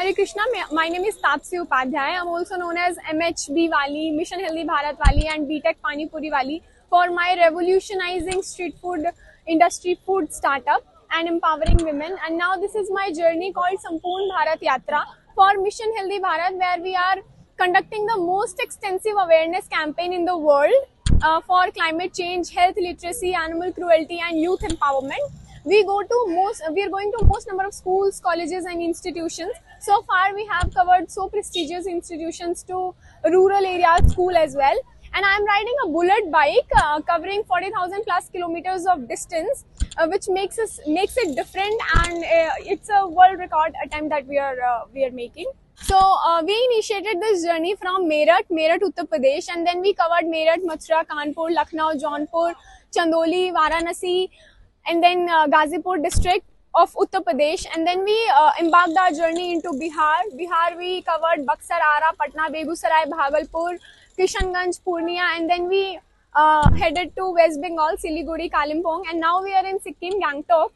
Hare Krishna, my name is Tapsi Upadhyay. I'm also known as MHB Wali, Mission Healthy Bharat Wali and BTech Pani Puri Wali for my revolutionizing street food industry food startup and empowering women. And now this is my journey called Sampoorn Bharat Yatra for Mission Healthy Bharat, where we are conducting the most extensive awareness campaign in the world for climate change, health literacy, animal cruelty and youth empowerment. We are going to most number of schools, colleges and institutions. So far we have covered so prestigious institutions to rural areas, school as well. And I am riding a bullet bike covering 40,000 plus kilometers of distance, which makes it different, and it's a world record attempt that we are making. So we initiated this journey from Meerut, Uttar Pradesh, and then we covered Meerut, Mathura, Kanpur, Lucknow, Jaunpur, Chandoli, Varanasi, and then Ghazipur district of Uttar Pradesh, and then we embarked our journey into Bihar. Bihar we covered Buxar, Ara, Patna, Begusarai, Bhagalpur, Kishanganj, Purnia, and then we headed to West Bengal, Siliguri, Kalimpong, and now we are in Sikkim, Gangtok.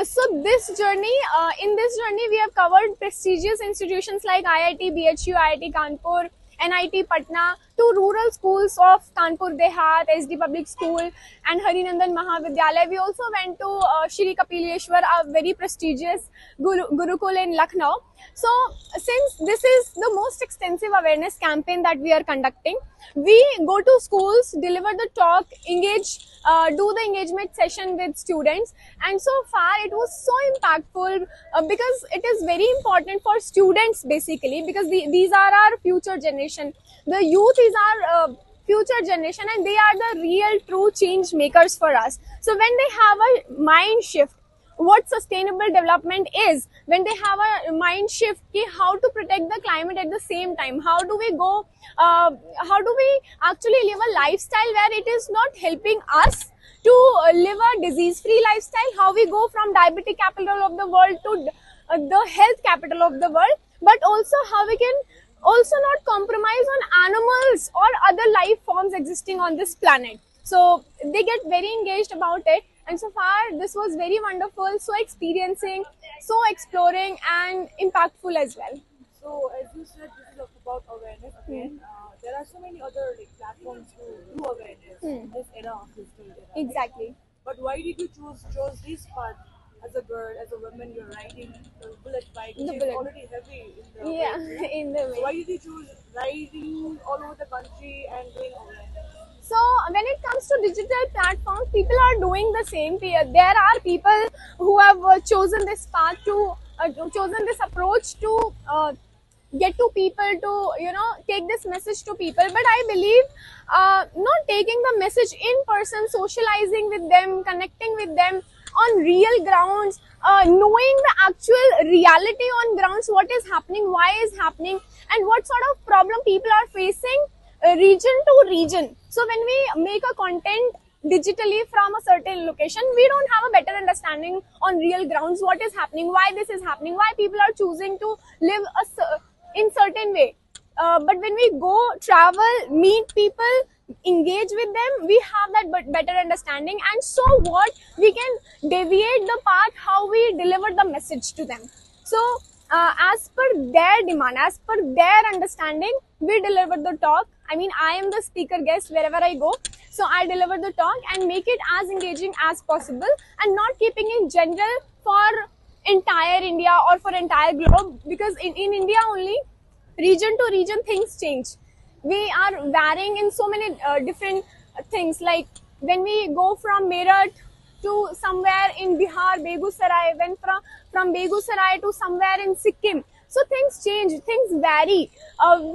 So in this journey we have covered prestigious institutions like IIT, BHU, IIT Kanpur, NIT Patna, to rural schools of Kanpur Dehat, SD Public School and Harinandan Mahavidyalaya. We also went to Shri Kapileshwar, a very prestigious Gurukul in Lucknow. So since this is the most extensive awareness campaign that we are conducting, we go to schools, deliver the talk, engage, do the engagement session with students, and so far it was so impactful because it is very important for students basically, because these are our future generation. The youth is our future generation, and they are the real true change makers for us. So when they have a mind shift what sustainable development is, when they have a mind shift how to protect the climate at the same time, how do we actually live a lifestyle where it is not helping us to live a disease free lifestyle, how we go from diabetic capital of the world to the health capital of the world, but also how we can also not compromise on animals or other life forms existing on this planet. So they get very engaged about it, and so far this was very wonderful, so experiencing, so exploring and impactful as well. So as you said, this is about awareness again. There are so many other platforms to do awareness in this era of digital era. Exactly. Right? But why did you chose this path? As a girl, as a woman, you're riding the bullet bike, which is already heavy in the yeah way, right? in the way. So why did you choose riding all over the country and doing awareness? So when it comes to digital platforms, people are doing the same. There are people who have chosen this path to chosen this approach to get to people, to take this message to people. But I believe not taking the message in person, socializing with them, connecting with them on real grounds, knowing the actual reality on grounds, what is happening, why is happening, and what sort of problem people are facing region to region. So when we make a content digitally from a certain location, we don't have a better understanding on real grounds what is happening, why this is happening, why people are choosing to live in certain way. But when we go travel, meet people, engage with them, we have that better understanding, and so what we can deviate the path how we deliver the message to them. So as per their demand, as per their understanding, we deliver the talk. I mean, I am the speaker guest wherever I go, so I deliver the talk and make it as engaging as possible, and not keeping in general for entire India or for entire globe, because in India only, region to region things change. We are varying in so many different things, like when we go from Meerut to somewhere in Bihar, Begusarai, when from Begusarai to somewhere in Sikkim. So things change, things vary.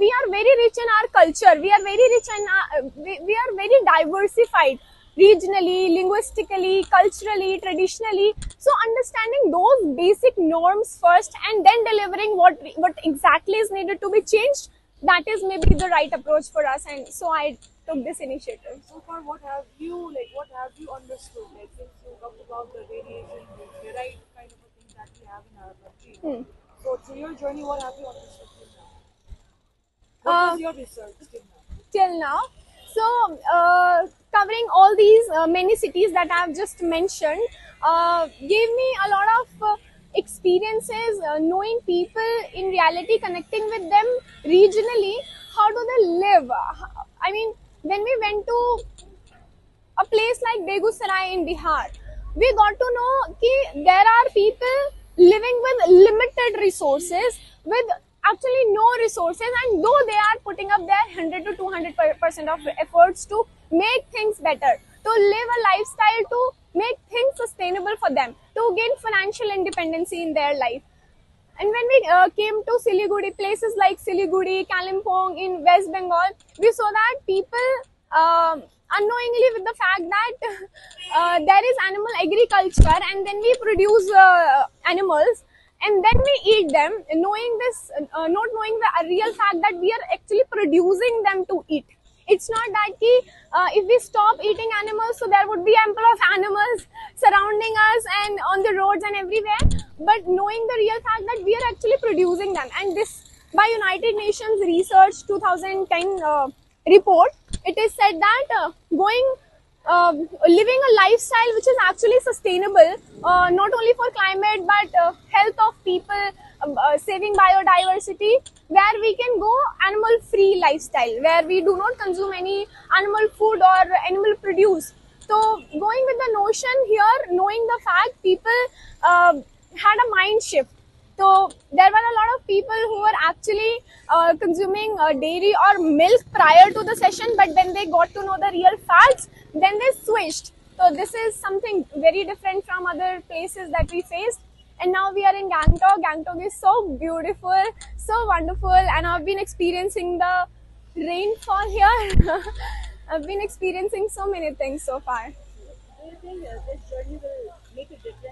We are very rich in our culture. We are very rich in we are very diversified regionally, linguistically, culturally, traditionally. So understanding those basic norms first, and then delivering what exactly is needed to be changed, that is maybe the right approach for us. And so I took this initiative. So far, what have you understood? Like, since you talked about the variation, the right kind of a thing that we have in our country. So through your journey, what have you understood till now? What was your research till now? So covering all these many cities that I have just mentioned gave me a lot of experiences, knowing people in reality, connecting with them regionally. How do they live? I mean, when we went to a place like Begusarai in Bihar, we got to know that there are people living with limited resources, with actually no resources, and though they are putting up their 100 to 200% of efforts to make things better, to live a lifestyle, to make things sustainable for them, to gain financial independency in their life. And when we came to Siliguri, places like Siliguri, Kalimpong in West Bengal, we saw that people, unknowingly with the fact that there is animal agriculture, and then we produce animals and then we eat them, knowing this, not knowing the real fact that we are actually producing them to eat. It's not that if we stop eating animals, so there would be ample of animals surrounding us and on the roads and everywhere, but knowing the real fact that we are actually producing them. And this, by United Nations Research 2010 report, it is said that living a lifestyle which is actually sustainable, not only for climate but health of people, saving biodiversity, where we can go animal free lifestyle, where we do not consume any animal food or animal produce. So going with the notion here, knowing the fact, people had a mind shift. So there were a lot of people who were actually consuming dairy or milk prior to the session, but then they got to know the real facts, then they switched. So this is something very different from other places that we faced. And now we are in Gangtok. Gangtok is so beautiful, so wonderful, and I've been experiencing the rainfall here. I've been experiencing so many things so far. Do you think this journey will make a difference